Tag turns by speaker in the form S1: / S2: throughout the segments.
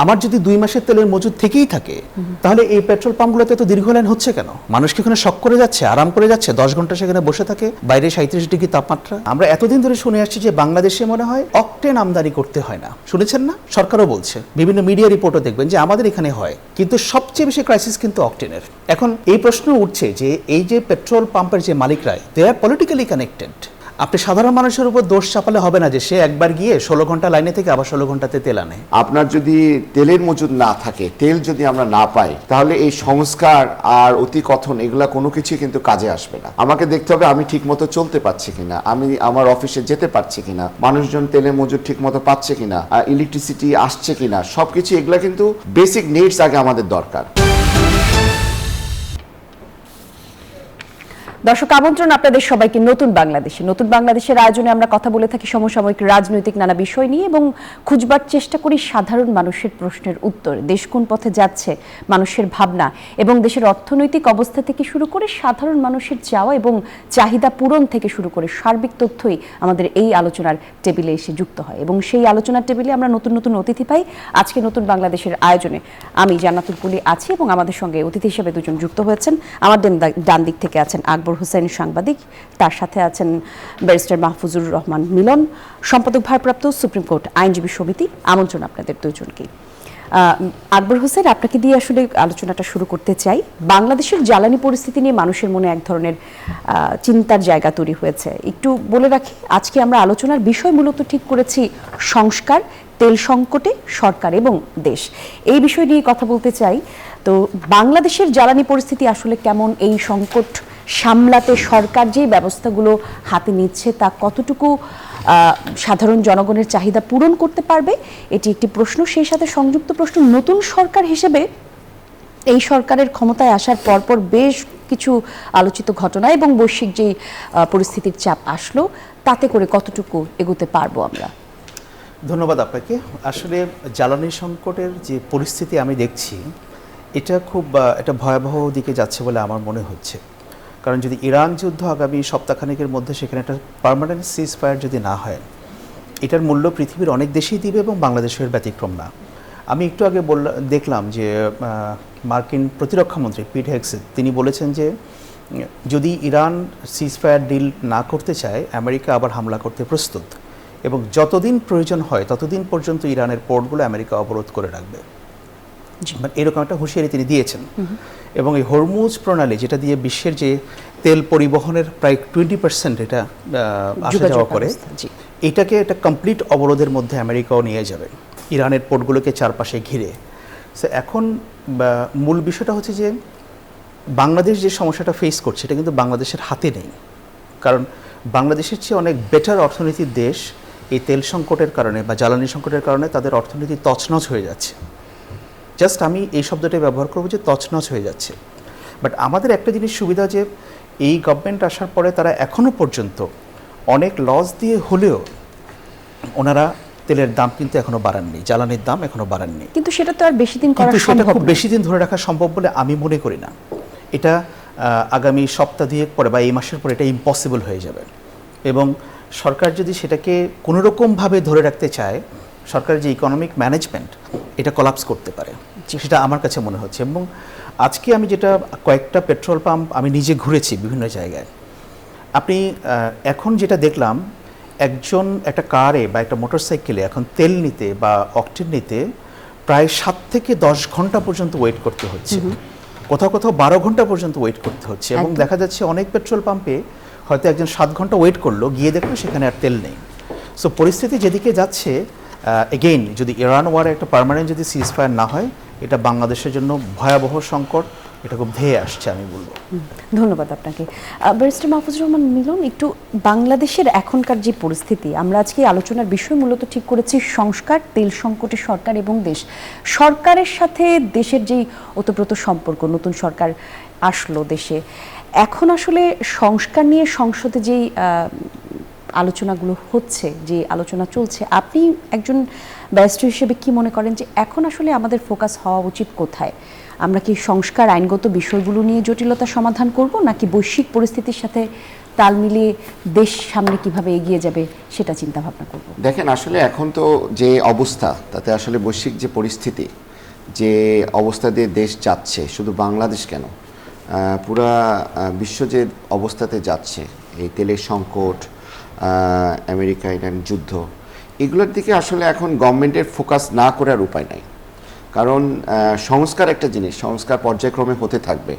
S1: আমার যদি 2 মাসের তেলের মজুদ থেকেই থাকে তাহলে এই পেট্রোল পাম্পগুলোতে তো দীর্ঘ লাইন হচ্ছে কেন? মানুষ কি ওখানে শক করে যাচ্ছে, আরাম করে যাচ্ছে, 10 ঘন্টা সেখানে বসে থাকে, বাইরে 37 ডিগ্রি তাপমাত্রা। আমরা এতদিন ধরে শুনে আসছি যে বাংলাদেশে মনে হয় অকটেন আমদানি করতে হয় না, শুনেছেন না? সরকারও বলছে, বিভিন্ন মিডিয়া রিপোর্টও দেখবেন যে আমাদের এখানে হয়, কিন্তু সবচেয়ে বেশি ক্রাইসিস কিন্তু অকটেনের। এখন এই প্রশ্ন উঠছে যে এই যে পেট্রোল পাম্পের যে মালিকরা, দে আর পলিটিক্যালি কানেক্টেড। আপনি সাধারণ মানুষের উপর দোষ চাপালে হবে না যে সে একবার গিয়ে 16 ঘন্টা লাইনে থেকে আবার 16 ঘন্টাতে তেল আনে।
S2: আপনার যদি তেলের মজুদ না থাকে, তেল যদি আমরা না পাই, তাহলে এই সংস্কার আর অতিকথন এগুলা কোনো কিছুই কিন্তু কাজে আসবে না। আমাকে দেখতে হবে আমি ঠিক মতো চলতে পারছি কিনা, আমি আমার অফিসে যেতে পারছি কিনা, মানুষজন তেলের মজুদ ঠিক মতো পাচ্ছে কিনা, ইলেকট্রিসিটি আসছে কিনা, সবকিছু এগুলা কিন্তু বেসিক নিডস আগে আমাদের দরকার।
S3: দর্শক, আমন্ত্রণ আপনাদের সবাইকে নতুন বাংলাদেশের আয়োজনে আমরা কথা বলে থাকি সমসাময়িক রাজনৈতিক নানা বিষয় নিয়ে এবং খুঁজবার চেষ্টা করি সাধারণ মানুষের প্রশ্নের উত্তর। দেশ কোন পথে যাচ্ছে, মানুষের ভাবনা এবং দেশের অর্থনৈতিক অবস্থা থেকে শুরু করে সাধারণ মানুষের চাওয়া এবং চাহিদা পূরণ থেকে শুরু করে সার্বিক তথ্যই আমাদের এই আলোচনার টেবিলে এসে যুক্ত হয় এবং সেই আলোচনার টেবিলে আমরা নতুন নতুন অতিথি পাই। আজকে নতুন বাংলাদেশের আয়োজনে আমি জান্নাতুল কুলি আছি এবং আমাদের সঙ্গে অতিথি হিসেবে দুজন যুক্ত হয়েছেন। আমার ডান দিক থেকে আছেন আকবর হোসেন, সাংবাদিক, তার সাথে আছেন ব্যারিস্টার মাহফুজুর রহমান মিলন, সম্পাদক ভারপ্রাপ্ত, সুপ্রিম কোর্ট আইনজীবী সমিতি। আমন্ত্রণ আপনাদের দুজনকে। আকবর হোসেন, আপনাকে দিয়ে আসলে আলোচনাটা শুরু করতে চাই। বাংলাদেশের জ্বালানি পরিস্থিতি নিয়ে মানুষের মনে এক ধরনের চিন্তার জায়গা তৈরি হয়েছে। একটু বলে রাখি, আজকে আমরা আলোচনার বিষয় মূলত ঠিক করেছি সংস্কার, তেল সংকটে সরকার এবং দেশ। এই বিষয় নিয়ে কথা বলতে চাই। তো বাংলাদেশের জ্বালানি পরিস্থিতি আসলে কেমন, এই সংকট সামলাতে সরকার যে ব্যবস্থাগুলো হাতে নিচ্ছে তা কতটুকু সাধারণ জনগণের চাহিদা পূরণ করতে পারবে, এটি একটি প্রশ্ন। সেই সাথে সংযুক্ত প্রশ্ন, নতুন সরকার হিসেবে এই সরকারের ক্ষমতায় আসার পরপর বেশ কিছু আলোচিত ঘটনা এবং বৈশ্বিক যে পরিস্থিতির চাপ আসলো, তাতে করে কতটুকু এগোতে পারবো আমরা?
S1: ধন্যবাদ আপনাকে। আসলে জ্বালানি সংকটের যে পরিস্থিতি আমি দেখছি, এটা খুব একটা ভয়াবহ দিকে যাচ্ছে বলে আমার মনে হচ্ছে। কারণ যদি ইরান যুদ্ধ আগামী সপ্তাহখানেকের মধ্যে সেখানে একটা পার্মানেন্ট সিজ ফায়ার যদি না হয়, এটার মূল্য পৃথিবীর অনেক দেশেই দিবে এবং বাংলাদেশের ব্যতিক্রম না। আমি একটু আগে দেখলাম যে মার্কিন প্রতিরক্ষামন্ত্রী পিট হেগসেথ তিনি বলেছেন যে যদি ইরান সিজ ফায়ার ডিল না করতে চায়, আমেরিকা আবার হামলা করতে প্রস্তুত এবং যতদিন প্রয়োজন হয় ততদিন পর্যন্ত ইরানের পোর্টগুলো আমেরিকা অবরোধ করে রাখবে। এরকম একটা হুঁশিয়ারি তিনি দিয়েছেন। এবং এই হরমুজ প্রণালী, যেটা দিয়ে বিশ্বের যে তেল পরিবহনের প্রায় 20% এটা আসা যাওয়া করে, এটাকে একটা কমপ্লিট অবরোধের মধ্যে আমেরিকাও নিয়ে যাবে, ইরানের পোর্টগুলোকে চারপাশে ঘিরে। সো এখন মূল বিষয়টা হচ্ছে যে বাংলাদেশ যে সমস্যাটা ফেস করছে, এটা কিন্তু বাংলাদেশের হাতে নেই। কারণ বাংলাদেশের চেয়ে অনেক বেটার অর্থনীতির দেশ এই তেল সংকটের কারণে বা জ্বালানি সংকটের কারণে তাদের অর্থনীতি তছনছ হয়ে যাচ্ছে। জাস্ট আমি এই শব্দটাই ব্যবহার করবো যে তছনছ হয়ে যাচ্ছে। বাট আমাদের একটা জিনিস সুবিধা যে এই গভর্নমেন্ট আসার পরে তারা এখনও পর্যন্ত অনেক লস দিয়ে হলেও ওনারা তেলের দাম কিন্তু এখনো বাড়াননি, জ্বালানির দাম এখনো বাড়াননি।
S3: কিন্তু সেটা তো আর বেশি দিন করা সম্ভব না,
S1: খুব বেশি দিন ধরে রাখা সম্ভব বলে আমি মনে করি না। এটা আগামী সপ্তাহ দুয়েক পরে বা এই মাসের পরে এটা ইম্পসিবল হয়ে যাবে। এবং সরকার যদি সেটাকে কোনোরকমভাবে ধরে রাখতে চায়, সরকারের যে ইকোনমিক ম্যানেজমেন্ট এটা কলাপস করতে পারে, সেটা আমার কাছে মনে হচ্ছে। এবং আজকে আমি যেটা কয়েকটা পেট্রোল পাম্প আমি নিজে ঘুরেছি বিভিন্ন জায়গায়, আপনি এখন যেটা দেখলাম, একজন একটা কারে বা একটা মোটরসাইকেলে এখন তেল নিতে বা অকটেন নিতে প্রায় 7 থেকে 10 ঘন্টা পর্যন্ত ওয়েট করতে হচ্ছে, কোথাও কোথাও 12 ঘন্টা পর্যন্ত ওয়েট করতে হচ্ছে। এবং দেখা যাচ্ছে অনেক পেট্রোল পাম্পে হয়তো একজন 7 ঘন্টা ওয়েট করলো, গিয়ে দেখলো সেখানে আর তেল নেই। সো পরিস্থিতি যেদিকে যাচ্ছে, এগেইন যদি ইরান ওয়ার একটা পার্মানেন্ট যদি সিজ ফায়ার না হয়, এটা বাংলাদেশের জন্য ভয়াবহ সংকট, এটা খুব ধেয়ে আসছে আমি বলবো।
S3: ধন্যবাদ আপনাকে। ব্যারিস্টার মাহফুজুর রহমান মিলন, একটু বাংলাদেশের এখনকার যে পরিস্থিতি, আমরা আজকে আলোচনার বিষয় মূলত ঠিক করেছি সংস্কার, তেল সংকটে সরকার এবং দেশ। সরকারের সাথে দেশের যেই ওতপ্রোত সম্পর্ক, নতুন সরকার আসলো দেশে, এখন আসলে সংস্কার নিয়ে সংসদে যেই আলোচনাগুলো হচ্ছে, যে আলোচনা চলছে, আপনি একজন ব্যারিস্টার হিসেবে কি মনে করেন যে এখন আসলে আমাদের ফোকাস হওয়া উচিত কোথায়? আমরা কি সংস্কার আইনগত বিষয়গুলো নিয়ে জটিলতা সমাধান করব, নাকি বৈশ্বিক পরিস্থিতির সাথে তাল মিলিয়ে দেশ সামনে কিভাবে এগিয়ে যাবে সেটা চিন্তা ভাবনা করব?
S2: দেখেন, আসলে এখন তো যে অবস্থা, তাতে আসলে বৈশ্বিক যে পরিস্থিতি, যে অবস্থা দিয়ে দেশ যাচ্ছে, শুধু বাংলাদেশ কেন, পুরা বিশ্ব যে অবস্থাতে যাচ্ছে, এই তেলের সংকট, আমেরিকা ইরান যুদ্ধ, এগুলোর দিকে আসলে এখন গভর্নমেন্টের ফোকাস না করার উপায় নাই। কারণ সংস্কার একটা জিনিস, সংস্কার পর্যায়ক্রমে হতে থাকবে।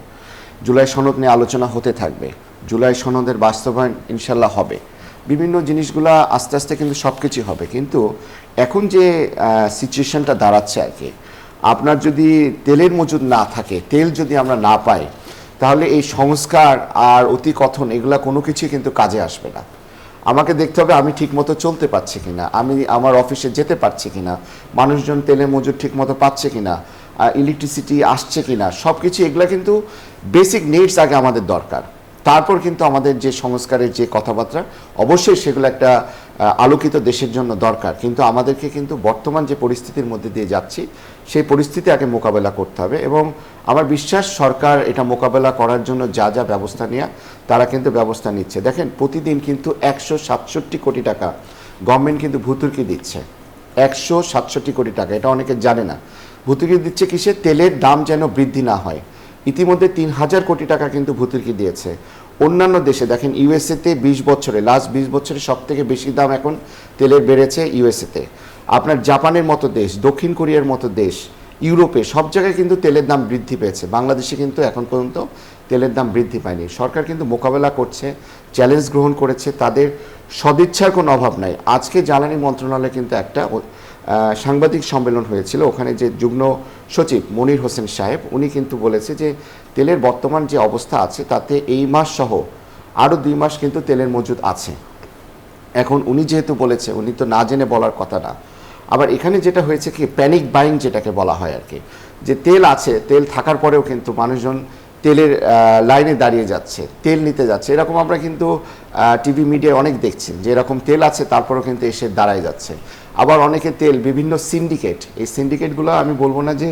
S2: জুলাই সনদ নিয়ে আলোচনা হতে থাকবে, জুলাই সনদের বাস্তবায়ন ইনশাল্লাহ হবে, বিভিন্ন জিনিসগুলা আস্তে আস্তে কিন্তু সব কিছুই হবে। কিন্তু এখন যে সিচুয়েশনটা দাঁড়াচ্ছে আর কি, আপনার যদি তেলের মজুদ না থাকে, তেল যদি আমরা না পাই, তাহলে এই সংস্কার আর অতিকথন এগুলা কোনো কিছুই কিন্তু কাজে আসবে না। আমাকে দেখতে হবে আমি ঠিকমতো চলতে পারছি কিনা, আমি আমার অফিসে যেতে পারছি কিনা, মানুষজন তেলের মজুদ ঠিকমতো পাচ্ছে কিনা, ইলেকট্রিসিটি আসছে কিনা, সব কিছু এগুলা কিন্তু বেসিক নিডস আগে আমাদের দরকার। তারপর কিন্তু আমাদের যে সংস্কারের যে কথাবার্তা, অবশ্যই সেগুলো একটা আলোকিত দেশের জন্য দরকার। কিন্তু আমাদেরকে কিন্তু বর্তমান যে পরিস্থিতির মধ্যে দিয়ে যাচ্ছি, সেই পরিস্থিতি আগে মোকাবেলা করতে হবে। এবং আমার বিশ্বাস সরকার এটা মোকাবেলা করার জন্য যা যা ব্যবস্থা নেওয়া, তারা কিন্তু ব্যবস্থা নিচ্ছে। দেখেন, প্রতিদিন কিন্তু 167 কোটি টাকা গভর্নমেন্ট কিন্তু ভর্তুকি দিচ্ছে। 167 কোটি টাকা, এটা অনেকে জানে না। ভর্তুকি দিচ্ছে কিসে? তেলের দাম যেন বৃদ্ধি না হয়। ইতিমধ্যে 3000 কোটি টাকা কিন্তু ভর্তুকি দিয়েছে। অন্যান্য দেশে দেখেন, ইউএসএতে 20 বছরে, লাস্ট 20 বছরে সব থেকে বেশি দাম এখন তেলের বেড়েছে ইউএসএতে। আপনার জাপানের মতো দেশ, দক্ষিণ কোরিয়ার মতো দেশ, ইউরোপে সব জায়গায় কিন্তু তেলের দাম বৃদ্ধি পেয়েছে। বাংলাদেশে কিন্তু এখন পর্যন্ত তেলের দাম বৃদ্ধি পায়নি। সরকার কিন্তু মোকাবেলা করছে, চ্যালেঞ্জ গ্রহণ করেছে, তাদের সদিচ্ছার কোনো অভাব নাই। আজকে জ্বালানি মন্ত্রণালয়ে কিন্তু একটা সাংবাদিক সম্মেলন হয়েছিল, ওখানে যে যুগ্ম সচিব মনির হোসেন সাহেব, উনি কিন্তু বলেছে যে তেলের বর্তমান যে অবস্থা আছে, তাতে এই মাস সহ আরও 2 মাস কিন্তু তেলের মজুদ আছে। এখন উনি যেহেতু বলেছে, উনি তো না জেনে বলার কথা না। আবার এখানে যেটা হয়েছে কি, প্যানিক বাইং যেটাকে বলা হয় আর কি, যে তেল আছে, তেল থাকার পরেও কিন্তু মানুষজন তেলের লাইনে দাঁড়িয়ে যাচ্ছে, তেল নিতে যাচ্ছে। এরকম আমরা কিন্তু টিভি মিডিয়ায় অনেক দেখছি যে এরকম তেল আছে, তারপরেও কিন্তু এসে দাঁড়ায় যাচ্ছে। আবার অনেকে তেল বিভিন্ন সিন্ডিকেট, এই সিন্ডিকেটগুলো আমি বলবো না যে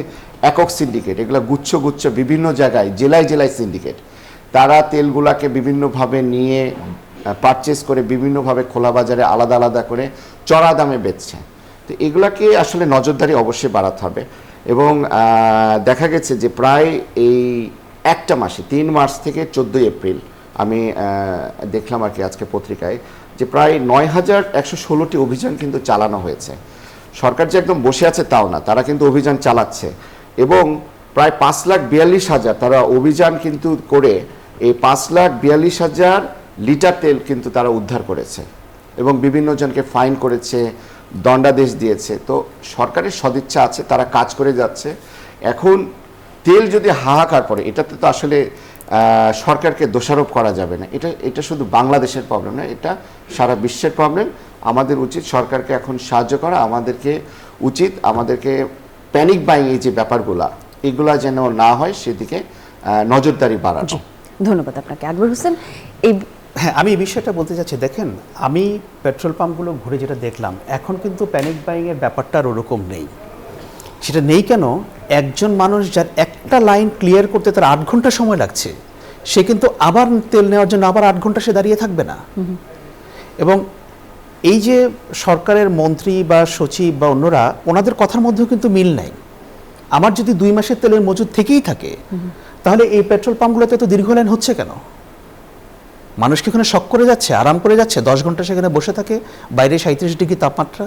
S2: একক সিন্ডিকেট, এগুলো গুচ্ছ গুচ্ছ বিভিন্ন জায়গায়, জেলায় জেলায় সিন্ডিকেট, তারা তেলগুলাকে বিভিন্নভাবে নিয়ে পারচেস করে বিভিন্নভাবে খোলা বাজারে আলাদা আলাদা করে চড়া দামে বেচছে। তো এগুলাকে আসলে নজরদারি অবশ্যই বাড়াতে হবে। এবং দেখা গেছে যে প্রায় এই একটা মাসে 3 মার্চ থেকে 14 এপ্রিল আমি দেখলাম আর কি আজকে পত্রিকায়, যে প্রায় 9116টি অভিযান কিন্তু চালানো হয়েছে। সরকার যে একদম বসে আছে তাও না, তারা কিন্তু অভিযান চালাচ্ছে। এবং প্রায় 5,42,000 তারা অভিযান কিন্তু করে এই 5,42,000 লিটার তেল কিন্তু তারা উদ্ধার করেছে এবং বিভিন্ন জনকে ফাইন করেছে, দণ্ডাদেশ দিয়েছে। তো সরকারের সদিচ্ছা আছে, তারা কাজ করে যাচ্ছে। এখন তেল যদি হাহাকার পড়ে, এটাতে তো আসলে সরকারকে দোষারোপ করা যাবে না। এটা শুধু বাংলাদেশের প্রবলেম না, এটা সারা বিশ্বের প্রবলেম। আমাদের উচিত সরকারকে এখন সাহায্য করা, আমাদেরকে প্যানিক বাইং এই যে ব্যাপারগুলা, এগুলা যেন না হয় সেদিকে নজরদারি বাড়ানো।
S3: ধন্যবাদ আপনাকে। আকবর হোসেন, এই
S1: হ্যাঁ, আমি এই বিষয়টা বলতে চাচ্ছি। দেখেন, আমি পেট্রোল পাম্পগুলো ঘুরে যেটা দেখলাম, এখন কিন্তু প্যানিক বাইংয়ের ব্যাপারটা আর ওরকম নেই। সেটা নেই কেন? একজন মানুষ যার একটা লাইন ক্লিয়ার করতে তার 8 ঘন্টা সময় লাগছে, সে কিন্তু আবার তেল নেওয়ার জন্য আবার 8 ঘন্টা সে দাঁড়িয়ে থাকবে না। এবং এই যে সরকারের মন্ত্রী বা সচিব বা অন্যরা, ওনাদের কথার মধ্যেও কিন্তু মিল নাই। আমার যদি 2 মাসের তেলের মজুদ থেকেই থাকে, তাহলে এই পেট্রোল পাম্পগুলোতে তো দীর্ঘ লাইন হচ্ছে কেন? মানুষ কি ওখানে শক করে যাচ্ছে, আরাম করে যাচ্ছে? 10 ঘন্টা সেখানে বসে থাকে, বাইরে 37 ডিগ্রি তাপমাত্রা,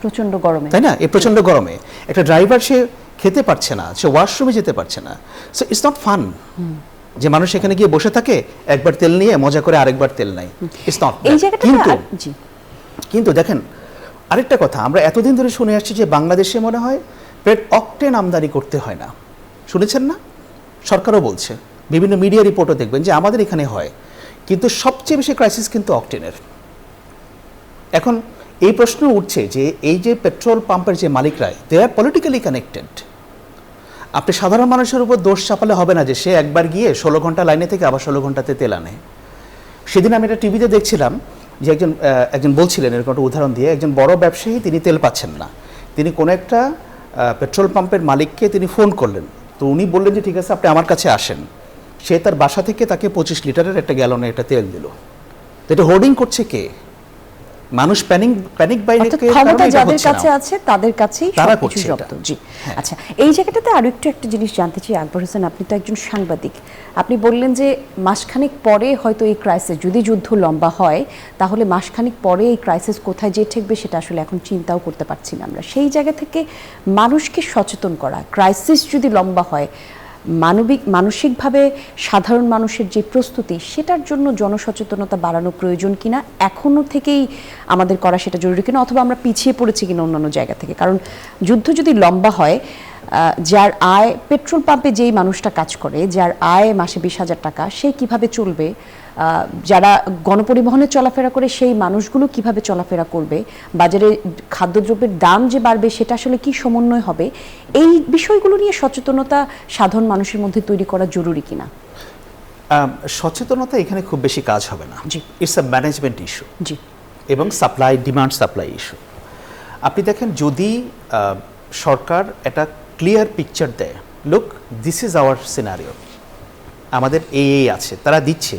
S3: প্রচন্ড গরমে,
S1: তাই না? এই প্রচন্ড গরমে একটা ড্রাইভার সে খেতে পারছে না, সে ওয়াশরুমে যেতে পারছে না। সো ইটস নট ফান যে মানুষ এখানে গিয়ে বসে থাকে, একবার তেল নিয়ে মজা করে আরেকবার তেল নাই। It's not. কিন্তু দেখেন, আরেকটা কথা, আমরা এতদিন ধরে শুনে আসছি যে বাংলাদেশে মনে হয় পেট অকটেন আমদানি করতে হয় না, শুনেছেন না? সরকারও বলছে, বিভিন্ন মিডিয়া রিপোর্টও দেখবেন যে আমাদের এখানে হয়, কিন্তু সবচেয়ে বেশি ক্রাইসিস কিন্তু অকটেনের। এখন এই প্রশ্ন উঠছে যে এই যে পেট্রোল পাম্পের যে মালিকরা, দে আর পলিটিক্যালি কানেক্টেড। আপনি সাধারণ মানুষের উপর দোষ চাপালে হবে না যে সে একবার গিয়ে 16 ঘন্টা লাইনে থেকে আবার 16 ঘন্টাতে তেল আনে। সেদিন আমি একটা টিভিতে দেখছিলাম যে একজন বলছিলেন, এরকম একটা উদাহরণ দিয়ে, একজন বড় ব্যবসায়ী, তিনি তেল পাচ্ছেন না, তিনি কোনো একটা পেট্রোল পাম্পের মালিককে তিনি ফোন করলেন, তো উনি বললেন যে ঠিক আছে আপনি আমার কাছে আসেন। সে তার বাসা থেকে তাকে 25 লিটারের একটা গ্যালনে একটা তেল দিল। তো এটা হোর্ডিং করছে কে? মানুষ প্যানিক বাইরে
S3: অর্থাৎ ক্ষমতা যাদের কাছে আছে তাদের কাছেই
S1: তারা
S3: সবকিছু
S1: করছে
S3: জব্দ।
S1: এটা।
S3: জি, আচ্ছা, এই জায়গাটাতে আরো একটা জিনিস জানতে চাই আকবর হোসেন, আপনি তো একজন সাংবাদিক, আপনি বললেন যে মাসখানেক পরে হয়তো এই ক্রাইসিস, যদি যুদ্ধ লম্বা হয় তাহলে মাসখানেক পরে এই ক্রাইসিস কোথায় যে ঠেকবে সেটা আসলে এখন চিন্তাও করতে পারছি না আমরা। সেই জায়গা থেকে মানুষকে সচেতন করা, ক্রাইসিস যদি লম্বা হয় মানসিকভাবে সাধারণ মানুষের যে প্রস্তুতি সেটার জন্য জনসচেতনতা বাড়ানো প্রয়োজন কিনা, এখনো থেকেই আমাদের করা সেটা জরুরি কিনা, অথবা আমরা পিছিয়ে পড়েছি কিনা অন্যান্য জায়গা থেকে? কারণ যুদ্ধ যদি লম্বা হয়, যার আয়, পেট্রোল পাম্পে যেই মানুষটা কাজ করে যার আয় মাসে 20,000 টাকা, সে কিভাবে চলবে? যারা গণপরিবহনে চলাফেরা করে সেই মানুষগুলো কিভাবে চলাফেরা করবে? বাজারে খাদ্যদ্রব্যের দাম যে বাড়বে সেটা আসলে কি সমন্বয় হবে? এই বিষয়গুলো নিয়ে সচেতনতা সাধারণ মানুষের মধ্যে তৈরি করা জরুরি কিনা?
S1: সচেতনতা এখানে খুব বেশি কাজ হবে না।
S3: জি।
S1: It's a management issue.
S3: জি।
S1: এবং ডিমান্ড সাপ্লাই ইস্যু। আপনি দেখেন, যদি সরকার একটা ক্লিয়ার পিকচার দেয়, look this is our scenario, আমাদের এই আছে, তারা দিচ্ছে,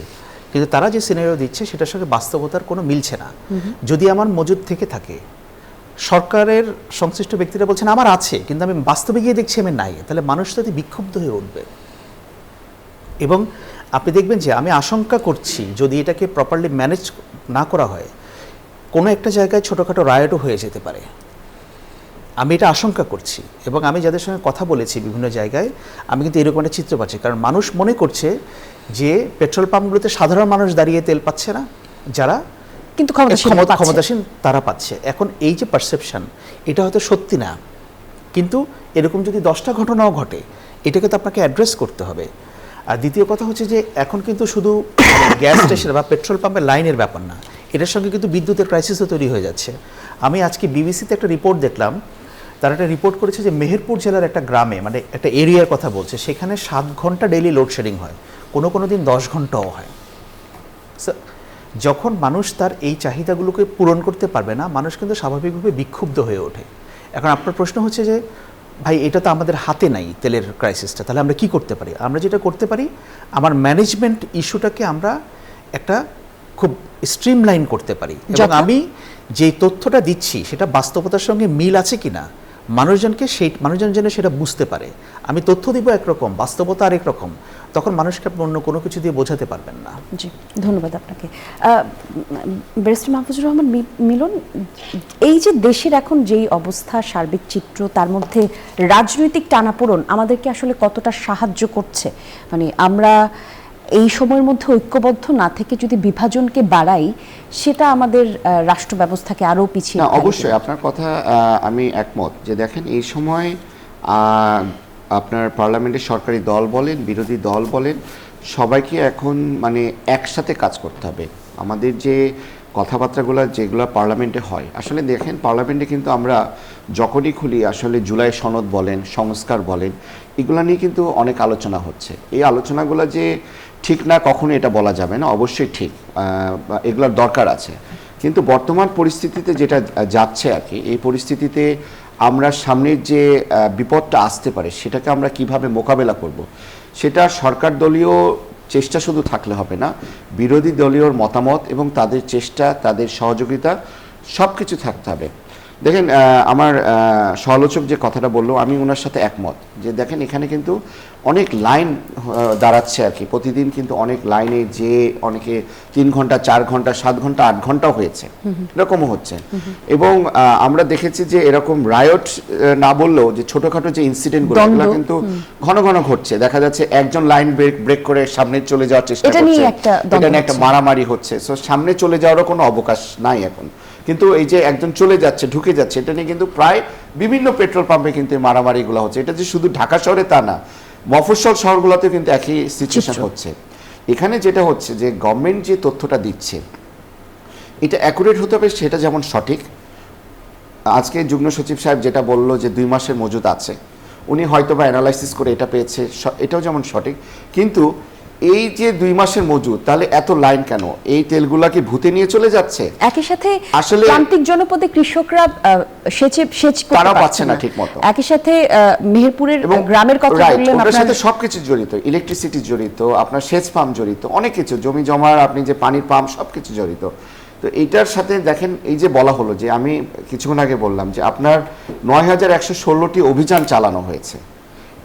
S1: কিন্তু তারা যে সিনারিও দিচ্ছে সেটার সঙ্গে বাস্তবতার কোনো মিলছে না। যদি আমার মজুদ থেকে থাকে, সরকারের সংশ্লিষ্ট ব্যক্তিরা বলছেন আমার আছে, কিন্তু আমি বাস্তবে গিয়ে দেখছি আমি নাই, তাহলে মানুষ তো বিক্ষুব্ধ হয়ে উঠবে। এবং আপনি দেখবেন যে আমি আশঙ্কা করছি যদি এটাকে প্রপারলি ম্যানেজ না করা হয়, কোনো একটা জায়গায় ছোটোখাটো রায়টও হয়ে যেতে পারে। আমি এটা আশঙ্কা করছি, এবং আমি যাদের সঙ্গে কথা বলেছি বিভিন্ন জায়গায়, আমি কিন্তু এরকম একটা চিত্র পাচ্ছি। কারণ মানুষ মনে করছে যে পেট্রোল পাম্পগুলোতে সাধারণ মানুষ দাঁড়িয়ে তেল পাচ্ছে না, যারা
S3: কিন্তু
S1: ক্ষমতাসীন তারা পাচ্ছে। এখন এই যে পারসেপশন, এটা হয়তো সত্যি না, কিন্তু এরকম যদি 10টা ঘটনাও ঘটে, এটাকে তো আপনাকে অ্যাড্রেস করতে হবে। আর দ্বিতীয় কথা হচ্ছে যে এখন কিন্তু শুধু গ্যাস স্টেশন বা পেট্রোল পাম্পের লাইনের ব্যাপার না, এটার সঙ্গে কিন্তু বিদ্যুতের ক্রাইসিসও তৈরি হয়ে যাচ্ছে। আমি আজকে বিবিসিতে একটা রিপোর্ট দেখলাম, তারা একটা রিপোর্ট করেছে যে মেহেরপুর জেলার একটা গ্রামে, মানে একটা এরিয়ার কথা বলছে, সেখানে 7 ঘন্টা ডেইলি লোডশেডিং হয়, কোনো দিন 10 ঘন্টাও হয়। যখন মানুষ তার এই চাহিদাগুলোকে পূরণ করতে পারবে না, মানুষ কিন্তু স্বাভাবিকভাবে বিক্ষুব্ধ হয়ে ওঠে। এখন আপনার প্রশ্ন হচ্ছে যে ভাই এটা তো আমাদের হাতে নাই তেলের ক্রাইসিসটা, তাহলে আমরা কি করতে পারি? আমরা যেটা করতে পারি, আমার ম্যানেজমেন্ট ইস্যুটাকে আমরা একটা খুব স্ট্রিমলাইন করতে পারি, এবং আমি যেই তথ্যটা দিচ্ছি সেটা বাস্তবতার সঙ্গে মিল আছে কিনা, মানুষজন যেন সেটা বুঝতে পারে। আমি তথ্য দিব একরকম, বাস্তবতা আরেক রকম, তখন মানুষকে আপনি অন্য কোনো কিছু দিয়ে বোঝাতে পারবেন না।
S3: জি, ধন্যবাদ আপনাকে। ব্যারিস্টার মাহফুজুর রহমান মিলন, এই যে দেশের এখন যেই অবস্থা, সার্বিক চিত্র, তার মধ্যে রাজনৈতিক টানাপোড়েন আমাদেরকে আসলে কতটা সাহায্য করছে? মানে আমরা এই সময়ের মধ্যে ঐক্যবদ্ধ না থেকে যদি বিভাজনকে বাড়াই, সেটা আমাদের রাষ্ট্র ব্যবস্থাকে আরও পিছিয়ে
S2: না, অবশ্যই আপনার কথা আমি একমত। যে দেখেন, এই সময় আপনার পার্লামেন্টের সরকারি দল বলেন, বিরোধী দল বলেন, সবাইকে এখন মানে একসাথে কাজ করতে হবে। আমাদের যে কথাবার্তাগুলো যেগুলো পার্লামেন্টে হয়, আসলে দেখেন পার্লামেন্টে কিন্তু আমরা যখনই খুলি, আসলে জুলাই সনদ বলেন, সংস্কার বলেন, এগুলো নিয়ে কিন্তু অনেক আলোচনা হচ্ছে। এই আলোচনাগুলো যে ঠিক না কখনো এটা বলা যাবে না, অবশ্যই ঠিক, এগুলোর দরকার আছে। কিন্তু বর্তমান পরিস্থিতিতে যেটা যাচ্ছে আর কি, এই পরিস্থিতিতে আমরা সামনের যে বিপদটা আসতে পারে সেটাকে আমরা কিভাবে মোকাবেলা করব, সেটা সরকার দলীয় চেষ্টা শুধু থাকলে হবে না, বিরোধী দলীয় মতামত এবং তাদের চেষ্টা, তাদের সহযোগিতা সব কিছু থাকতে হবে। দেখেন, আমার সমালোচক যে কথাটা বললো, আমি ওনার সাথে একমত। যে দেখেন, এখানে কিন্তু অনেক লাইন দাঁড়াচ্ছে আর কি, প্রতিদিন কিন্তু অনেক লাইনে যে অনেকে 3 ঘন্টা, 4 ঘন্টা, 7 ঘন্টা, 8 ঘন্টাও হয়েছে, এরকমও হচ্ছে। এবং আমরা দেখেছি যে এরকম রায়ট না বললেও যে ছোটখাটো যে ইনসিডেন্টগুলো, এগুলো কিন্তু ঘন ঘন ঘটছে। দেখা যাচ্ছে একজন লাইন ব্রেক করে সামনে চলে যাওয়ার চেষ্টা করছে, এটা নিয়ে একটা মারামারি হচ্ছে। সো সামনে চলে যাওয়ারও কোনো অবকাশ নাই এখন। কিন্তু এই যে একজন চলে যাচ্ছে, ঢুকে যাচ্ছে, এটা নিয়ে কিন্তু প্রায় বিভিন্ন পেট্রোল পাম্পে কিন্তু মারামারিগুলো হচ্ছে। এটা যে শুধু ঢাকা শহরে তা না, মফস্বল শহরগুলোতে কিন্তু একই সিচুয়েশন হচ্ছে। এখানে যেটা হচ্ছে যে গভর্নমেন্ট যে তথ্যটা দিচ্ছে, এটা অ্যাকুরেট হতে হবে, সেটা যেমন সঠিক। আজকে যুগ্ম সচিব সাহেব যেটা বললো যে 2 মাসের মজুদ আছে, উনি হয়তো বা অ্যানালাইসিস করে এটা পেয়েছে, এটাও যেমন সঠিক। কিন্তু এই যে 2 মাসের মজুদ, তাহলে এত লাইন কেন? এই তেলগুলা কি ভূতে নিয়ে চলে যাচ্ছে?
S3: একই সাথে
S2: আসলে
S3: প্রান্তিক জনপদে কৃষকরা সেচ করতে
S2: তারাও
S3: পারছে
S2: পাচ্ছে না
S3: না
S2: ঠিকমতো।
S3: একই সাথে মেহেরপুরের গ্রামের কথা
S2: right,
S3: বললেন
S2: ওটার
S3: আপনার,
S2: সাথে সবকিছু জড়িত, ইলেকট্রিসিটি জড়িত, আপনার সেচ পাম্প জড়িত, অনেক কিছু, জমি জমার আপনি যে পানির পাম্প সবকিছু জড়িত। তো এইটার সাথে দেখেন, এই যে বলা হলো যে আমি কিছুক্ষণ আগে বললাম যে আপনার ৯,১১৬টি অভিযান চালানো হয়েছে।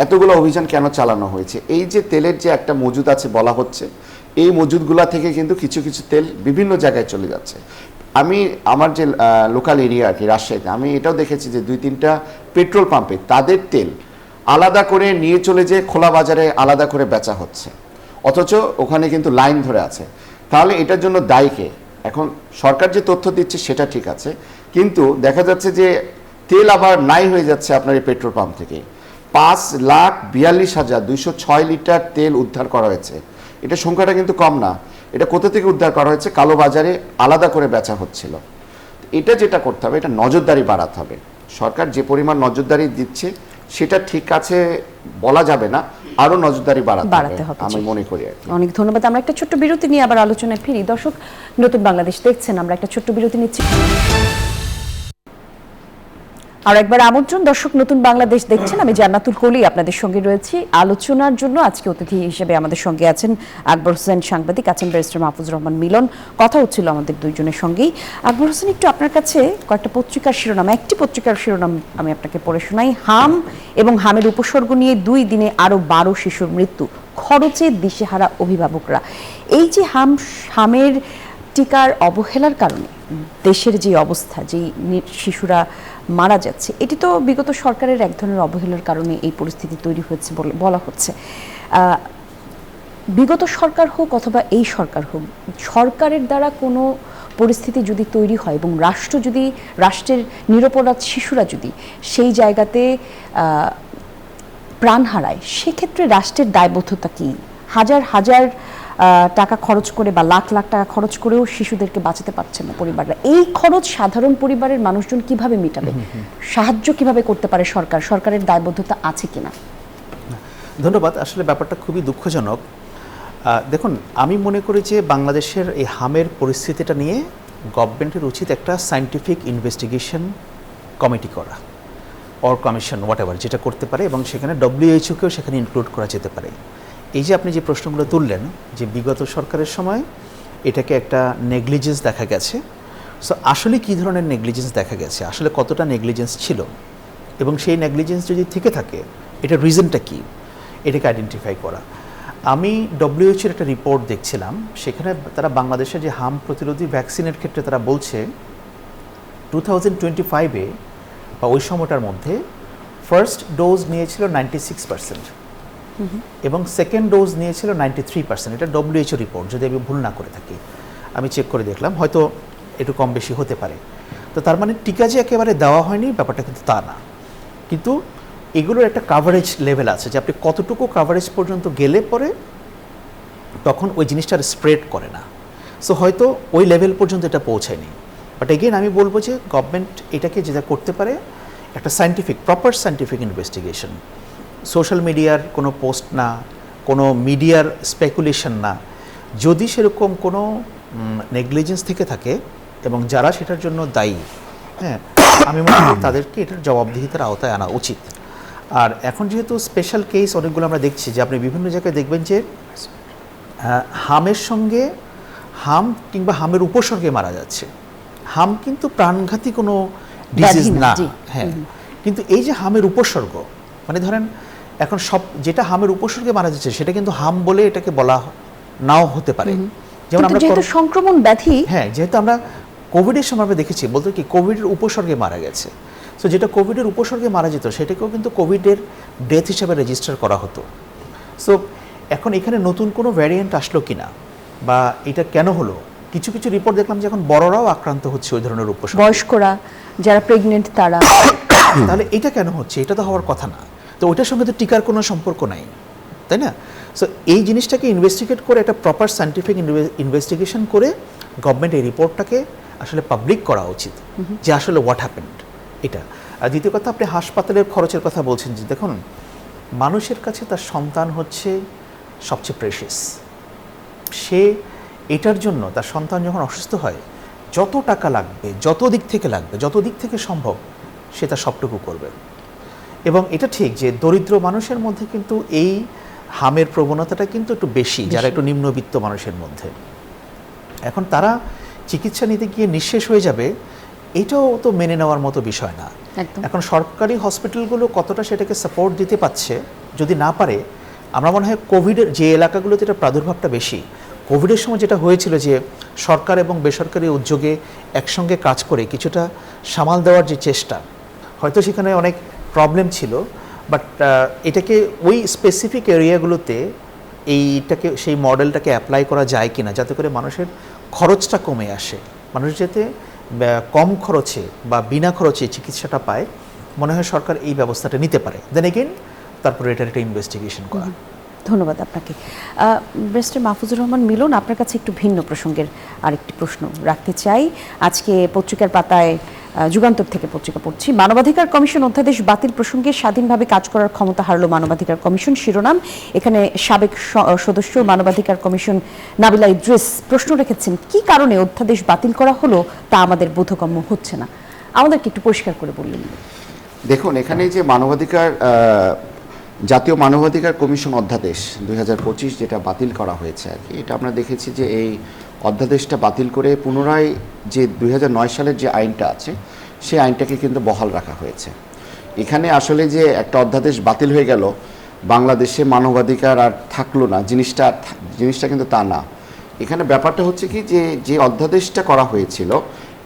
S2: এতগুলো অভিযান কেন চালানো হয়েছে? এই যে তেলের যে একটা মজুদ আছে বলা হচ্ছে, এই মজুদগুলা থেকে কিন্তু কিছু কিছু তেল বিভিন্ন জায়গায় চলে যাচ্ছে। আমি আমার যে লোকাল এরিয়া আর কি, রাজশাহীতে, আমি এটাও দেখেছি যে 2-3টা পেট্রোল পাম্পে তাদের তেল আলাদা করে নিয়ে চলে যেয়ে খোলা বাজারে আলাদা করে বেচা হচ্ছে, অথচ ওখানে কিন্তু লাইন ধরে আছে। তাহলে এটার জন্য দায়ী কে? এখন সরকার যে তথ্য দিচ্ছে সেটা ঠিক আছে, কিন্তু দেখা যাচ্ছে যে তেল আবার নাই হয়ে যাচ্ছে আপনার এই পেট্রোল পাম্প থেকে। 5,42,206 লিটার তেল উদ্ধার করা হয়েছে। এটা সংখ্যাটা কিন্তু কম না। এটা কোথা থেকে উদ্ধার করা হয়েছে? কালো বাজারে আলাদা করে বেচা হচ্ছিল। এটা যেটা করতে হবে, এটা নজরদারি বাড়াতে হবে। সরকার যে পরিমাণ নজরদারি দিচ্ছে সেটা ঠিক আছে বলা যাবে না, আরো নজরদারি বাড়াতে হবে আমি মনে করি আর কি।
S3: অনেক ধন্যবাদ। আমরা একটা ছোট্ট বিরতি নিয়ে আবার আলোচনায় ফিরি। দর্শক, নতুন বাংলাদেশ দেখছেন, আমরা একটা ছোট্ট বিরতি নিচ্ছি। আর একবার আমন্ত্রণ, দর্শক, নতুন বাংলাদেশ দেখছেন, আমি জান্নাতুল কলি আপনাদের সঙ্গে রয়েছি আলোচনার জন্য। আজকে অতিথি হিসেবে আমাদের সঙ্গে আছেন আকবর হোসেন সাংবাদিক, আছেন ব্যারিস্টার মাহফুজুর রহমান মিলন। কথা হচ্ছিল আমাদের দুইজনের সঙ্গেই। আকবর হোসেন, একটু আপনার কাছে কয়েকটা পত্রিকার শিরোনাম, একটি পত্রিকার শিরোনাম আমি আপনাকে পড়ে শোনাই। হাম এবং হামের উপসর্গ নিয়ে 2 দিনে আরো 12 শিশুর মৃত্যু, খরচে দিশেহারা অভিভাবকরা। এই যে হামের টিকার অবহেলার কারণে দেশের যে অবস্থা, যে শিশুরা মারা যাচ্ছে, এটি তো বিগত সরকারের এক ধরনের অবহেলার কারণে এই পরিস্থিতি তৈরি হয়েছে বলে বলা হচ্ছে। বিগত সরকার হোক অথবা এই সরকার হোক, সরকারের দ্বারা কোনো পরিস্থিতি যদি তৈরি হয় এবং রাষ্ট্রের নিরপরাধ শিশুরা যদি সেই জায়গাতে প্রাণ হারায়, সেক্ষেত্রে রাষ্ট্রের দায়বদ্ধতা কি? হাজার হাজার টাকা খরচ করে বা লাখ লাখ টাকা খরচ করেও শিশুদেরকে বাঁচাতে পারছে না পরিবাররা। এই খরচ সাধারণ পরিবারের মানুষজন কিভাবে মেটাবে? সাহায্য কিভাবে করতে পারে সরকার? সরকারের দায়বদ্ধতা আছে কিনা?
S1: ধন্যবাদ। আসলে ব্যাপারটা খুবই দুঃখজনক। দেখুন, আমি মনে করি যে বাংলাদেশের এই হামের পরিস্থিতিটা নিয়ে গভর্নমেন্টের উচিত একটা সায়েন্টিফিক ইনভেস্টিগেশন কমিটি করা, অর কমিশন, হোয়াট এভার, যেটা করতে পারে, এবং সেখানে WHO-কেও সেখানে ইনক্লুড করা যেতে পারে। এই যে আপনি যে প্রশ্নগুলো তুললেন, যে বিগত সরকারের সময় এটাকে একটা নেগলিজেন্স দেখা গেছে, সো আসলে কী ধরনের নেগলিজেন্স দেখা গেছে, আসলে কতটা নেগলিজেন্স ছিল, এবং সেই নেগলিজেন্স যদি থেকে থাকে এটার রিজনটা কী, এটাকে আইডেন্টিফাই করা। আমি WHO-র একটা রিপোর্ট দেখছিলাম, সেখানে তারা বাংলাদেশের যে হাম প্রতিরোধী ভ্যাকসিনের ক্ষেত্রে তারা বলছে 2025-এ বা ওই সময়টার মধ্যে ফার্স্ট ডোজ নিয়েছিল 96% এবং সেকেন্ড ডোজ নিয়েছিল 93%। এটা WHO রিপোর্ট, যদি আমি ভুল না করে থাকি। আমি চেক করে দেখলাম, হয়তো একটু কম বেশি হতে পারে। তো তার মানে টিকা যে একেবারে দেওয়া হয়নি ব্যাপারটা কিন্তু তা না, কিন্তু এগুলোর একটা কাভারেজ লেভেল আছে, যে আপনি কতটুকু কাভারেজ পর্যন্ত গেলে পরে তখন ওই জিনিসটার স্প্রেড করে না। সো হয়তো ওই লেভেল পর্যন্ত এটা পৌঁছায়নি। বাট এগেন আমি বলবো যে গভর্নমেন্ট এটাকে যেটা করতে পারে, একটা প্রপার সায়েন্টিফিক ইনভেস্টিগেশন, সোশ্যাল মিডিয়ার কোনো পোস্ট না, কোনো মিডিয়ার স্পেকুলেশন না। যদি সেরকম কোনো নেগলিজেন্স থেকে থাকে এবং যারা সেটার জন্য দায়ী, হ্যাঁ, আমি মনে করি তাদেরকে এটার জবাবদিহিতার আওতায় আনা উচিত। আর এখন যেহেতু স্পেশাল কেস অনেকগুলো আমরা দেখছি, যে আপনি বিভিন্ন জায়গায় দেখবেন যে হামের সঙ্গে হাম কিংবা হামের উপসর্গে মারা যাচ্ছে। হাম কিন্তু প্রাণঘাতী কোনো ডিজিজ না, হ্যাঁ, কিন্তু এই যে হামের উপসর্গ, মানে ধরেন এখন সব যেটা হামের উপসর্গে মারা যাচ্ছে সেটা কিন্তু হাম বলে এটাকে বলা নাও হতে পারে। যেমন আমরা
S3: সংক্রমণ ব্যাধি,
S1: হ্যাঁ, যেহেতু আমরা কোভিডের সময় আমরা দেখেছি, বলতে কি কোভিডের উপসর্গে মারা গেছে। সো যেটা কোভিডের উপসর্গে মারা যেত সেটাকেও কিন্তু কোভিডের ডেথ হিসেবে রেজিস্টার করা হতো। সো এখন এখানে নতুন কোনো ভ্যারিয়েন্ট আসলো কিনা, বা এটা কেন হলো, কিছু কিছু রিপোর্ট দেখলাম যে এখন বড়রাও আক্রান্ত হচ্ছে ওই ধরনের উপসর্গ,
S3: বয়স্করা যারা প্রেগনেন্ট তারা।
S1: তাহলে এটা কেন হচ্ছে? এটা তো হওয়ার কথা না। তো ওইটার সঙ্গে তো টিকার কোনো সম্পর্ক নাই, তাই না? সো এই জিনিসটাকে ইনভেস্টিগেট করে, একটা প্রপার সায়েন্টিফিক ইনভেস্টিগেশন করে গভর্নমেন্ট এই রিপোর্টটাকে আসলে পাবলিক করা উচিত, যে আসলে হোয়াট হ্যাপেন্ড এটা। আর দ্বিতীয় কথা, আপনি হাসপাতালের খরচের কথা বলছেন, যে দেখুন, মানুষের কাছে তার সন্তান হচ্ছে সবচেয়ে প্রেশিয়াস। সে এটার জন্য তার সন্তান যখন অসুস্থ হয় যত টাকা লাগবে, যত দিক থেকে লাগবে, যত দিক থেকে সম্ভব সে তার সবটুকু করবে। এবং এটা ঠিক যে দরিদ্র মানুষের মধ্যে কিন্তু এই হামের প্রবণতাটা কিন্তু একটু বেশি, যারা একটু নিম্নবিত্ত মানুষের মধ্যে। এখন তারা চিকিৎসা নিতে গিয়ে নিঃশেষ হয়ে যাবে, এটাও তো মেনে নেওয়ার মতো বিষয় না। এখন সরকারি হসপিটালগুলো কতটা সেটাকে সাপোর্ট দিতে পারছে, যদি না পারে, আমরা মনে হয় কোভিডের যে এলাকাগুলোতে এটা প্রাদুর্ভাবটা বেশি, কোভিডের সময় যেটা হয়েছিল যে সরকার এবং বেসরকারি উদ্যোগে একসঙ্গে কাজ করে কিছুটা সামাল দেওয়ার যে চেষ্টা, হয়তো সেখানে অনেক প্রবলেম ছিল, বাট এটাকে ওই স্পেসিফিক এরিয়াগুলোতে এইটাকে সেই মডেলটাকে অ্যাপ্লাই করা যায় কিনা, যাতে করে মানুষের খরচটা কমে আসে, মানুষ যাতে কম খরচে বা বিনা খরচে চিকিৎসাটা পায়, মনে হয় সরকার এই ব্যবস্থাটা নিতে পারে। দেন এগেইন তারপরে এটার একটা ইনভেস্টিগেশন করা।
S3: ধন্যবাদ আপনাকে। ব্যারিস্টার মাহফুজুর রহমান মিলন, আপনার কাছে একটু ভিন্ন প্রসঙ্গের আরেকটি প্রশ্ন রাখতে চাই। আজকে পত্রিকার পাতায় যুগান্তর থেকে পত্রিকা পড়ছি, মানবাধিকার কমিশন অধ্যাদেশ বাতিল প্রসঙ্গে স্বাধীনভাবে কাজ করার ক্ষমতা হারল মানবাধিকার কমিশন, শিরোনাম। এখানে সাবেক সদস্য মানবাধিকার কমিশন নাবিলা ইদ্রিস প্রশ্ন রেখেছেন, কি কারণে অধ্যাদেশ বাতিল করা হলো তা আমাদের বোধগম্য হচ্ছে না। আমাদেরকে একটু পরিষ্কার করে বললেন।
S2: দেখুন, এখানে যে জাতীয় মানবাধিকার কমিশন অধ্যাদেশ 2025 যেটা বাতিল করা হয়েছে আর কি, এটা আমরা দেখেছি যে এই অধ্যাদেশটা বাতিল করে পুনরায় যে 2009 সালের যে আইনটা আছে সেই আইনটাকে কিন্তু বহাল রাখা হয়েছে। এখানে আসলে যে একটা অধ্যাদেশ বাতিল হয়ে গেল, বাংলাদেশে মানবাধিকার আর থাকলো না, জিনিসটা কিন্তু তা না। এখানে ব্যাপারটা হচ্ছে কি, যে অধ্যাদেশটা করা হয়েছিল,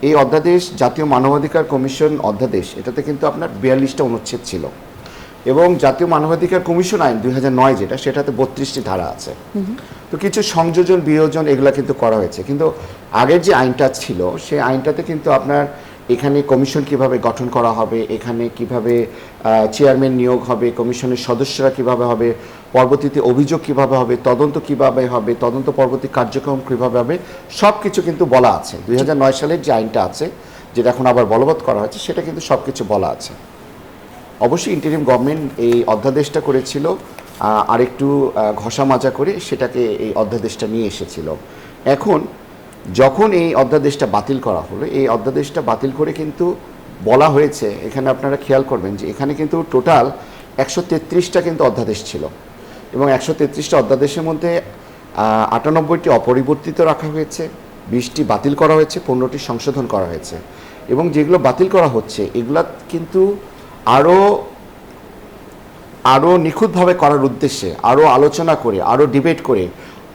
S2: এই অধ্যাদেশ জাতীয় মানবাধিকার কমিশন অধ্যাদেশ, এটাতে কিন্তু আপনার 42টা অনুচ্ছেদ ছিল, এবং জাতীয় মানবাধিকার কমিশন আইন 2009 যেটা, সেটাতে 32টি ধারা আছে। তো কিছু সংযোজন বিয়োজন এগুলো কিন্তু করা হয়েছে, কিন্তু আগের যে আইনটা ছিল সেই আইনটাতে কিন্তু আপনার এখানে কমিশন কিভাবে গঠন করা হবে, এখানে কিভাবে চেয়ারম্যান নিয়োগ হবে, কমিশনের সদস্যরা কিভাবে হবে, পরবর্তীতে অভিযোগ কিভাবে হবে, তদন্ত কিভাবে হবে, তদন্ত পরবর্তী কার্যক্রম কিভাবে হবে, সব কিছু কিন্তু বলা আছে। 2009 সালের যে আইনটা আছে, যেটা এখন আবার বলবৎ করা হয়েছে, সেটা কিন্তু সব কিছু বলা আছে। অবশ্যই ইন্টারিম গভর্নমেন্ট এই অধ্যাদেশটা করেছিল আরেকটু ঘষা মাজা করে, সেটাকে এই অধ্যাদেশটা নিয়ে এসেছিল। এখন যখন এই অধ্যাদেশটা বাতিল করা হলো, এই অধ্যাদেশটা বাতিল করে কিন্তু বলা হয়েছে, এখানে আপনারা খেয়াল করবেন যে এখানে কিন্তু টোটাল 133টা কিন্তু অধ্যাদেশ ছিল, এবং 133টা অধ্যাদেশের মধ্যে 98টি অপরিবর্তিত রাখা হয়েছে, 20টি বাতিল করা হয়েছে, 15টি সংশোধন করা হয়েছে। এবং যেগুলো বাতিল করা হচ্ছে এগুলা কিন্তু আরও নিখুঁতভাবে করার উদ্দেশ্যে, আরও আলোচনা করে, আরও ডিবেট করে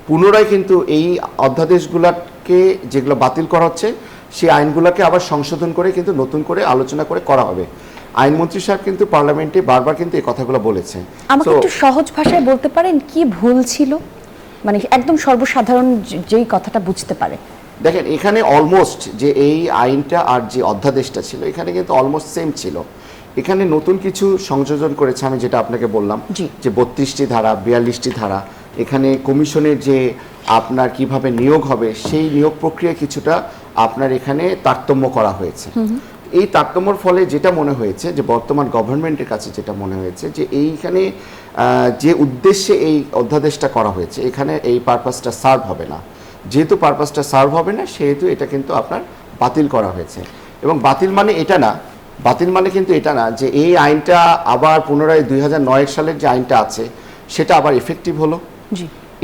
S2: পুনরায় কিন্তু এই অধ্যাদেশগুলোকে যেগুলো বাতিল করা হচ্ছে সেই আইনগুলোকে আবার সংশোধন করে কিন্তু নতুন করে আলোচনা করে করা হবে। আইনমন্ত্রী সাহেব কিন্তু পার্লামেন্টে বারবার কিন্তু এই কথাগুলো বলেছেন।
S3: আমাকে একটু সহজ ভাষায় বলতে পারেন কি ভুল ছিল, মানে একদম সর্বসাধারণ যেই কথাটা বুঝতে পারে।
S2: দেখেন, এখানে অলমোস্ট যে এই আইনটা আর যে অধ্যাদেশটা ছিল, এখানে কিন্তু অলমোস্ট সেম ছিল। এখানে নতুন কিছু সংযোজন করেছে, আমি যেটা আপনাকে বললাম যে 32টি ধারা, 42টি ধারা, এখানে কমিশনের যে আপনার কিভাবে নিয়োগ হবে সেই নিয়োগ প্রক্রিয়া কিছুটা আপনার এখানে তারতম্য করা হয়েছে। এই তারতম্যর ফলে যেটা মনে হয়েছে যে বর্তমান গভর্নমেন্টের কাছে যেটা মনে হয়েছে যে এইখানে যে উদ্দেশ্যে এই অধ্যাদেশটা করা হয়েছে, এখানে এই পারপাসটা সার্ভ হবে না। যেহেতু পারপাসটা সার্ভ হবে না, সেহেতু এটা কিন্তু আপনার বাতিল করা হয়েছে। এবং বাতিল মানে কিন্তু এটা না যে এই আইনটা আবার পুনরায় 2009 সালের যে আইনটা আছে সেটা আবার ইফেক্টিভ হলো।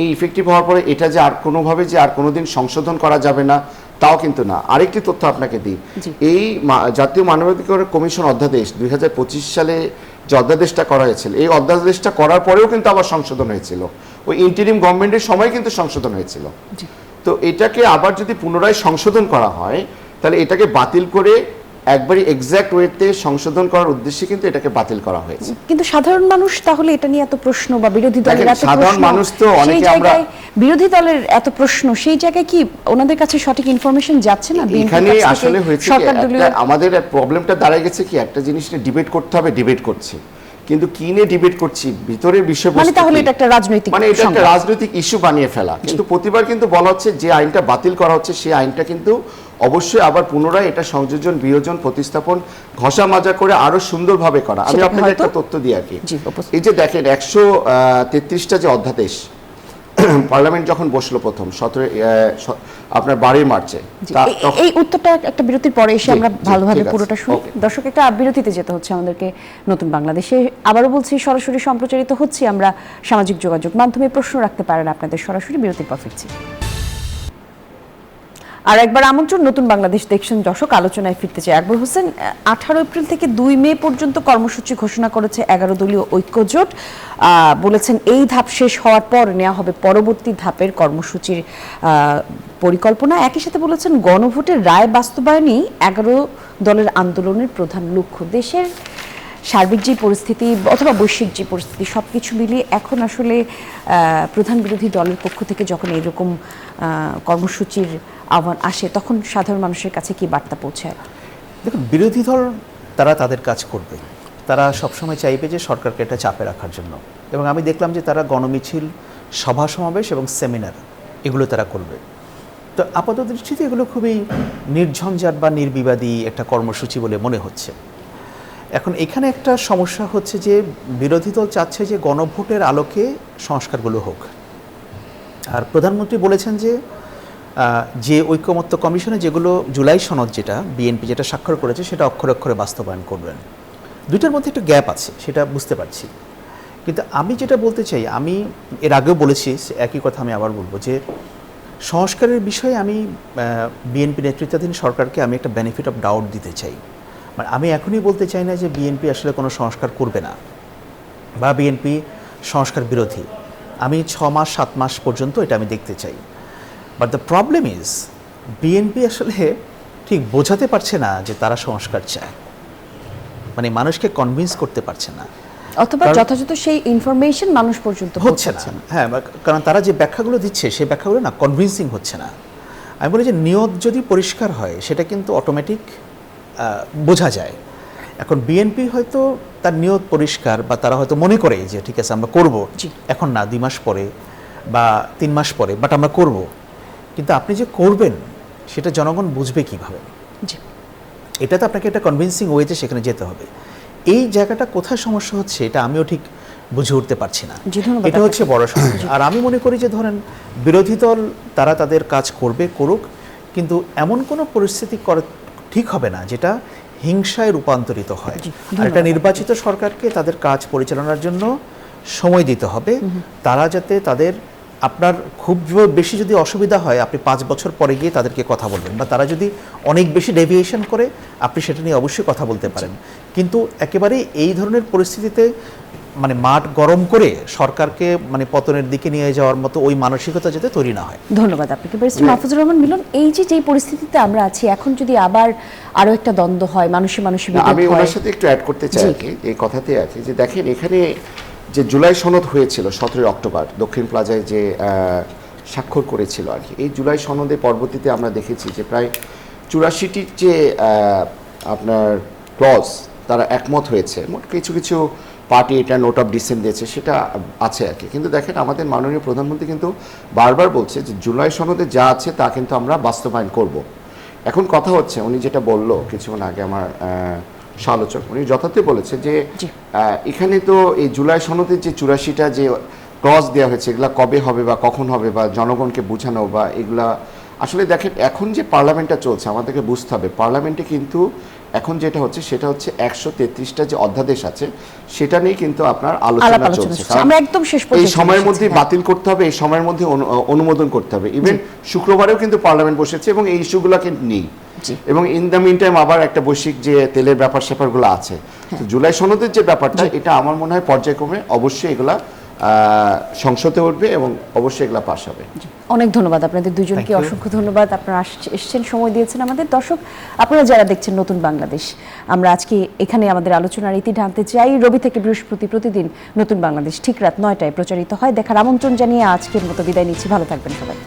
S2: এই ইফেক্টিভ হওয়ার পরে এটা যে আর কোনোভাবে যে আর কোনোদিন সংশোধন করা যাবে না তাও কিন্তু না। আরেকটি তথ্য আপনাকে দিই, এই জাতীয় মানবাধিকার কমিশন অধ্যাদেশ 2025 সালে যে অধ্যাদেশটা করা হয়েছিল, এই অধ্যাদেশটা করার পরেও কিন্তু আবার সংশোধন হয়েছিল, ওই ইন্টারিম গভর্নমেন্টের সময় কিন্তু সংশোধন হয়েছিল। তো এটাকে আবার যদি পুনরায় সংশোধন করা হয়, তাহলে এটাকে বাতিল করে একবারই এক্সাক্ট ওয়েতে সংশোধন করার উদ্দেশ্যে কিন্তু এটাকে বাতিল করা হয়েছে।
S3: কিন্তু সাধারণ মানুষ তাহলে এটা নিয়ে এত প্রশ্ন, বা বিরোধী দলের এত
S2: সাধারণ মানুষ তো অনেকে, আমরা
S3: বিরোধী দলের এত প্রশ্ন, সেই জায়গায় কি ওনাদের কাছে সঠিক ইনফরমেশন যাচ্ছে না?
S2: এখানে আসলে হয়েছে আমাদের প্রবলেমটা দাঁড়ায় গেছে কি, একটা জিনিস নিয়ে ডিবেট করতে হবে, ডিবেট করছি, কিন্তু কি নিয়ে ডিবেট করছি, ভিতরের বিষয়বস্তু,
S3: মানে তাহলে এটা একটা রাজনৈতিক,
S2: মানে এটা একটা রাজনৈতিক ইস্যু বানিয়ে ফেলা। কিন্তু প্রতিবার কিন্তু বলা হচ্ছে যে আইনটা বাতিল করা হচ্ছে সেই আইনটা কিন্তু অবশ্যই আবার পুনরায় এটা সংযোজন বিয়োজন প্রতিস্থাপন ঘষা মাজা করে আরো সুন্দরভাবে করা। আমি আপনাকে একটা তথ্য দিই আর কি। এই যে দেখেন 133টা যে অধ্যাদেশ, পার্লামেন্ট যখন বসলো প্রথম আপনার 12 মার্চে,
S3: জি, এই উত্তরটা একটা বিরতির পরে এসে আমরা ভালোভাবে পুরোটা শুনি। দর্শক, একটা বিরতিতে যেতে হচ্ছে আমাদেরকে। নতুন বাংলাদেশে আবারও বলছি, সরাসরি সম্প্রচারিত হচ্ছে। আমরা সামাজিক যোগাযোগ মাধ্যমে প্রশ্ন রাখতে পারেন আপনাদের, সরাসরি বিরতির পর ফিরছি। আর একবার আমন্ত্রণ, নতুন বাংলাদেশ দেখছেন দর্শক, আলোচনায় ফিরতে চাই। আকবর হোসেন, 18 এপ্রিল থেকে 2 মে পর্যন্ত কর্মসূচি ঘোষণা করেছে 11 দলীয় ঐক্যজোট। বলেছেন এই ধাপ শেষ হওয়ার পর নেওয়া হবে পরবর্তী ধাপের কর্মসূচির পরিকল্পনা। একই সাথে বলেছেন গণভোটের রায় বাস্তবায়নই 11 দলের আন্দোলনের প্রধান লক্ষ্য। দেশের সার্বিক যে পরিস্থিতি অথবা বৈশ্বিক যে পরিস্থিতি, সবকিছু মিলিয়ে এখন আসলে প্রধান বিরোধী দলের পক্ষ থেকে যখন এরকম কর্মসূচির আহ্বান আসে, তখন সাধারণ মানুষের কাছে কি বার্তা পৌঁছায়?
S1: দেখুন, বিরোধী দল তারা তাদের কাজ করবে, তারা সবসময় চাইবে যে সরকারকে এটা চাপে রাখার জন্য। এবং আমি দেখলাম যে তারা গণমিছিল, সভা সমাবেশ এবং সেমিনার এগুলো তারা করবে। তো আপাতত দৃষ্টিতে এগুলো খুবই নির্ঝঞ্ঝাট বা নির্বিবাদী একটা কর্মসূচি বলে মনে হচ্ছে। এখন এখানে একটা সমস্যা হচ্ছে যে বিরোধী দল চাচ্ছে যে গণভোটের আলোকে সংস্কারগুলো হোক। আর প্রধানমন্ত্রী বলেছেন যে ঐকমত্য কমিশনে যেগুলো জুলাই সনদ, যেটা বিএনপি যেটা স্বাক্ষর করেছে, সেটা অক্ষরে অক্ষরে বাস্তবায়ন করবেন। দুইটার মধ্যে একটা গ্যাপ আছে, সেটা বুঝতে পারছি। কিন্তু আমি যেটা বলতে চাই, আমি এর আগেও বলেছি, একই কথা আমি আবার বলবো, যে সংস্কারের বিষয়ে আমি বিএনপি নেতৃত্বাধীন সরকারকে আমি একটা বেনিফিট অফ ডাউট দিতে চাই। মানে আমি এখনই বলতে চাই না যে বিএনপি আসলে কোনো সংস্কার করবে না বা বিএনপি সংস্কার বিরোধী। আমি 6 মাস 7 মাস পর্যন্ত এটা আমি দেখতে চাই। But the problem is, BNP আসলে ঠিক বোঝাতে পারছে না যে তারা সংস্কার চায়, মানে মানুষকে কনভিন্স করতে পারছে না,
S3: অথবা যথাযথ সেই ইনফরমেশন মানুষ পর্যন্ত
S1: হচ্ছে না। হ্যাঁ, কারণ তারা যে ব্যাখ্যাগুলো দিচ্ছে সেই ব্যাখ্যাগুলো না কনভিন্সিং হচ্ছে না। আমি বলি যে নিয়ত যদি পরিষ্কার হয় সেটা কিন্তু অটোমেটিক বোঝা যায়। এখন বিএনপি হয়তো তার নিয়ত পরিষ্কার, বা তারা হয়তো মনে করে যে ঠিক আছে আমরা করব, এখন না 2 মাস পরে বা 3 মাস পরে, বাট আমরা করব। কিন্তু আপনি যে করবেন সেটা জনগণ বুঝবে কিভাবে? এটা তো আপনাকে একটা কনভিন্সিং ওয়েতে সেখানে যেতে হবে। এই জায়গাটা কোথায় সমস্যা হচ্ছে এটা আমিও ঠিক বুঝে উঠতে পারছি না। এটা হচ্ছে বড় সমস্যা। আর আমি মনে করি যে ধরেন বিরোধী দল তারা তাদের কাজ করুক, কিন্তু এমন কোনো পরিস্থিতি ঠিক হবে না যেটা হিংসায় রূপান্তরিত হয়। আর একটা নির্বাচিত সরকারকে তাদের কাজ পরিচালনার জন্য সময় দিতে হবে। তারা যাতে তাদের, আপনার খুব বেশি যদি অসুবিধা হয় আপনি 5 বছর পরে গিয়ে তাদেরকে কথা বলবেন, বা তারা যদি অনেক বেশি ডেভিয়েশন করে আপনি সেটা নিয়ে অবশ্যই কথা বলতে পারেন। কিন্তু একেবারে এই ধরনের পরিস্থিতিতে মানে মাঠ গরম করে সরকারকে মানে পতনের দিকে নিয়ে যাওয়ার মতো ওই মানসিকতা যাতে তৈরি না হয়।
S3: ধন্যবাদ আপনাকে ব্যারিস্টার মাহফুজুর রহমান মিলন। এই যে পরিস্থিতিতে আমরা আছি এখন, যদি আবার আরো একটা দ্বন্দ্ব হয়, মানুষে বিভেদ হয়,
S2: আমি ওনার সাথে একটু অ্যাড করতে চাই এই কথাতে আছে যে দেখেন, এখানে যে জুলাই সনদ হয়েছিল 17 অক্টোবর দক্ষিণ প্লাজায় যে স্বাক্ষর করেছিল আর কি, এই জুলাই সনদে পরবর্তীতে আমরা দেখেছি যে প্রায় 84টির যে আপনার ক্লজ তারা একমত হয়েছে। মোট কিছু কিছু পার্টি এটা নোট অফ ডিসেন্ট দিয়েছে, সেটা আছে আর কি। কিন্তু দেখেন, আমাদের মাননীয় প্রধানমন্ত্রী কিন্তু বারবার বলছে যে জুলাই সনদে যা আছে তা কিন্তু আমরা বাস্তবায়ন করব। এখন কথা হচ্ছে, উনি যেটা বললো কিছুক্ষণ আগে আমার সমালোচক, উনি যথার্থই বলেছে যে এখানে তো এই জুলাই সনদের যে 84টা যে ক্লজ দেওয়া হয়েছে, এগুলা কবে হবে বা কখন হবে বা জনগণকে বোঝানো বা এগুলা, আসলে দেখেন এখন যে পার্লামেন্টটা চলছে আমাদেরকে বুঝতে হবে, পার্লামেন্টে কিন্তু এখন যেটা হচ্ছে সেটা হচ্ছে 133টা যে অধ্যাদেশ আছে সেটা নিয়ে কিন্তু আপনার আলোচনা চলছে।
S3: আমরা একদম শেষ পর্যন্ত
S2: এই সময়ের মধ্যে বাতিল করতে হবে, এই সময়ের মধ্যে অনুমোদন করতে হবে। ইভেন শুক্রবারেও কিন্তু পার্লামেন্ট বসেছে এবং এই ইস্যুগুলো কিন্তু নেই। এবং ইন দ্য মিন টাইম আবার একটা বৈশ্বিক যে তেলের ব্যাপার স্যাপারগুলো আছে, জুলাই সনদের যে ব্যাপারটা, এটা আমার মনে হয় পর্যায়ক্রমে অবশ্যই এগুলা সংসদে উঠবে এবং অবশ্যই এগুলা পাস হবে।
S3: অনেক ধন্যবাদ আপনাদের দুজনকে, অসংখ্য ধন্যবাদ। আপনারা এসেছেন, সময় দিয়েছেন আমাদের। দর্শক, আপনারা যারা দেখছেন নতুন বাংলাদেশ, আমরা আজকে এখানে আমাদের আলোচনার ইতি টানতে চাই। রবি থেকে বৃহস্পতি প্রতিদিন নতুন বাংলাদেশ ঠিক রাত 9টায় প্রচারিত হয়। দেখার আমন্ত্রণ জানিয়ে আজকের মতো বিদায় নিচ্ছি। ভালো থাকবেন সবাই।